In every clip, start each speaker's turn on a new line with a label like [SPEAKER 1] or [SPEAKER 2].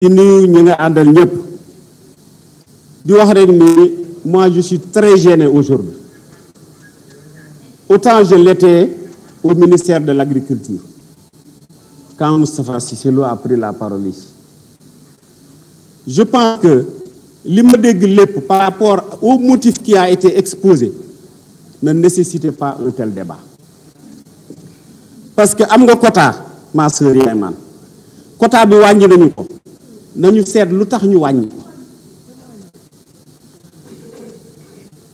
[SPEAKER 1] Moi, je suis très gêné aujourd'hui. Autant je l'étais au ministère de l'Agriculture, quand Moustapha Cissé Lo a pris la parole ici. Je pense que l'immédiat par rapport au motif qui a été exposé ne nécessitait pas un tel débat. Parce que am nga quota, ma sœur Yayman, quota bi wàññi nañu ko nañu seet lu tax ñu wàññi.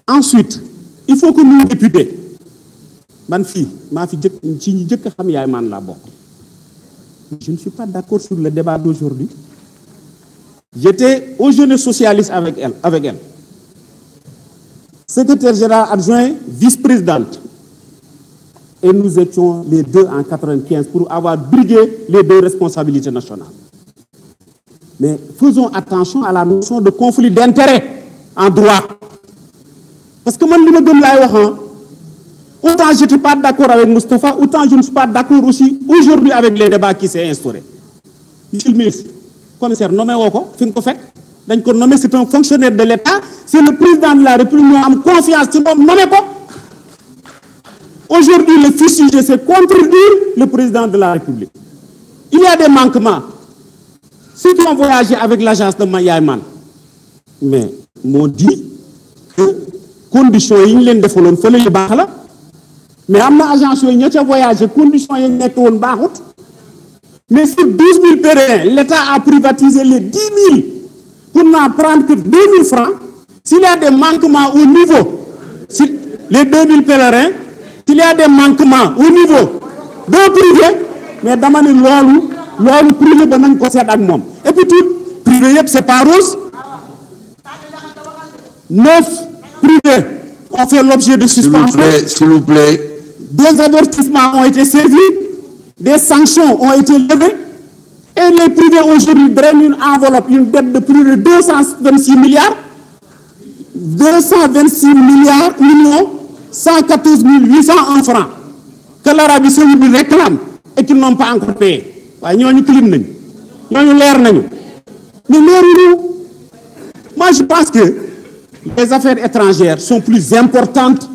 [SPEAKER 1] Ensuite, il faut que nous députés, je ne suis pas d'accord sur le débat d'aujourd'hui. J'étais au Jeune Socialiste avec elle. Secrétaire général adjoint, vice-présidente. Et nous étions les deux en 1995 pour avoir brigué les deux responsabilités nationales. Mais faisons attention à la notion de conflit d'intérêts en droit. Parce que moi, autant je ne suis pas d'accord avec Moustapha, autant je ne suis pas d'accord aussi aujourd'hui avec les débats qui s'est instauré. Monsieur le ministre, commissaire, nommé Woko, c'est un fonctionnaire de l'État, c'est le président de la République, nous avons confiance, nommé quoi. Aujourd'hui, le sujet, c'est contredire le président de la République. Il y a des manquements. Ceux qui ont voyagé avec l'agence de Yayman, mais m'ont dit que conditions yi ñu leen defaloon fële yu baax la mais am na agence yooyu ña ca voyagé conditions yi nekk woon baaxut mais sur 12 000 pèlerins l'État a privatisé les 10 000 pour n'en prendre que 2 000 francs. S'il y a des manquements au niveau si les 2 000 pèlerins s'il y a des manquements au niveau d'un privé mais dama ne loolu privé ba nañ ko seet ak moom et puis tout privé yëpp c'est pas rose. 9 privés ont fait l'objet de suspension.
[SPEAKER 2] S'il vous plaît.
[SPEAKER 1] Des avertissements ont été servis, des sanctions ont été levées, et les privés aujourd'hui drainent une enveloppe, une dette de plus de 226 milliards, 114 800 en francs, que l'Arabie Saoudite réclame et qu'ils n'ont pas encore payé. Mais moi je pense que les affaires étrangères sont plus importantes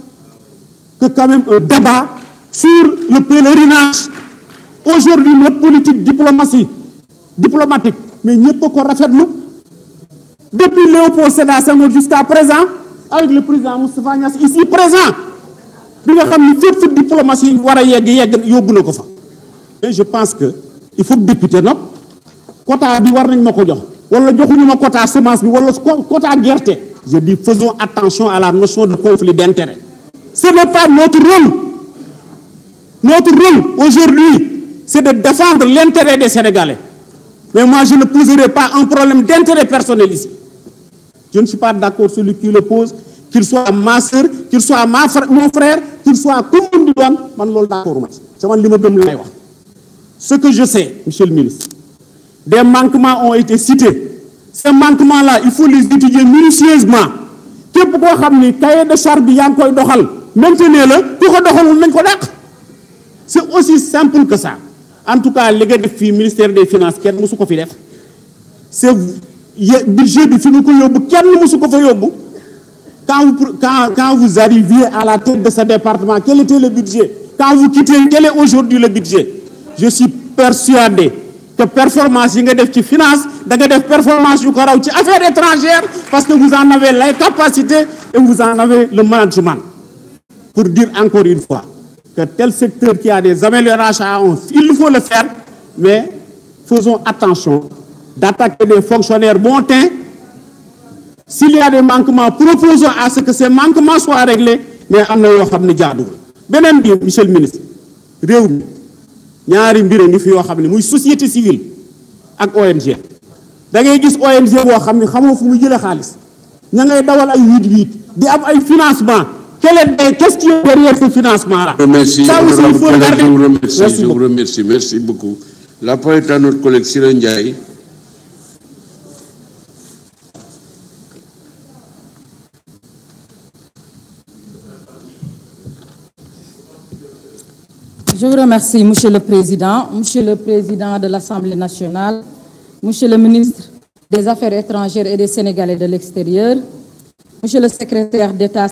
[SPEAKER 1] que quand même un débat sur le pèlerinage. Aujourd'hui, notre politique diplomatique, mais n'y a pas qu'on raffaire nous. Depuis Léopold Sédar Senghor jusqu'à présent, avec le président Moustapha Niasse ici présent, cette diplomatie, mais je pense qu'il faut que député non, quota di war nañ mako jox wala joxuñu ma quota semence bi wala quota gerte. Je dis faisons attention à la notion de conflit d'intérêt. Ce n'est pas notre rôle. Notre rôle aujourd'hui, c'est de défendre l'intérêt des Sénégalais. Mais moi, je ne poserai pas un problème d'intérêt personnel ici. Je ne suis pas d'accord celui qui le pose, qu'il soit ma soeur, qu'il soit mon frère, qu'il soit comme du douane, ce que je sais, monsieur le ministre, des manquements ont été cités. Ces manquements-là, il faut les étudier minutieusement. C'est aussi simple que ça. En tout cas, les gars du ministère des Finances, c'est le budget du quand vous arriviez à la tête de ce département, quel était le budget? Quand vous quittez, quel est aujourd'hui le budget? Je suis persuadé que performance yi nga def ci finance da nga def performance yu ko raw ci affaires étrangères parce que vous en avez la capacité et vous en avez le management. Pour dire encore une fois que tel secteur qui a des améliorations, il faut le faire, mais faisons attention d'attaquer des fonctionnaires bon teint. S'il y a des manquements, proposons à ce que ces manquements soient réglés, mais am na yoo xam ne jaaduwul. Beneen bi, monsieur le ministre, réew mi ñaari mbir ngi fi yoo xam ne muy société civile ak ONG da ngay gis ONG boo xam ne xamoo fu muy jëlee xaalis ña ngay dawal ay huit di am ay financement qu'est-ce qui est derrière ce financement là?
[SPEAKER 2] Merci, je vous remercie, merci beaucoup. La parole est à notre collègue Siré Ndiaye.
[SPEAKER 3] Je vous remercie, Monsieur le Président de l'Assemblée nationale, Monsieur le ministre des Affaires étrangères et des Sénégalais de l'extérieur, Monsieur le secrétaire d'État